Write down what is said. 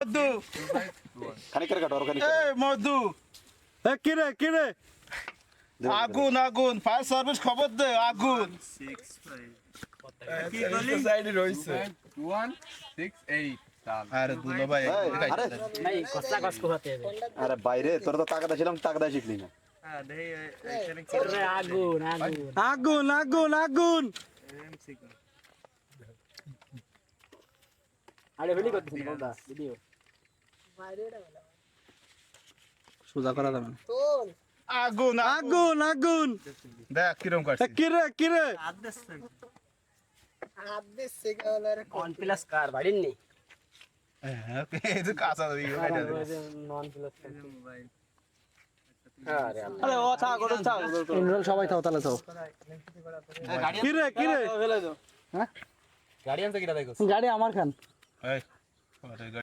মধু খানিক করে কাটো আর খানিক এ মধু কিরে আগুন আগুন ফায়ার সার্ভিস খবর দে আগুন কি বলি সাইডে রইছে 168 সাল আরে দুলো ভাই আরে ভাই কষ্টা কষ্ট হতে হবে আরে বাইরে তোর তো টাকা দিয়েছিলাম টাকা দিয়ে শিখলি না হ্যাঁ দেই এখানে আরে আগুন আগুন আরে ভিডিও করতেছেন বলদা ভিডিও সোজা করা যাবে না আগুন আগুন দেখ কিরম কাটছে কিরে অন প্লাস কার বাড়ির নেই হ্যাঁ এই তো কাঁচা দিও নন প্লাস মোবাইল আরে আরে ও থাক সবাই থাও তাহলে থাও কিরে গাড়ি আনতে কিরা দেখো গাড়ি আমার খান এই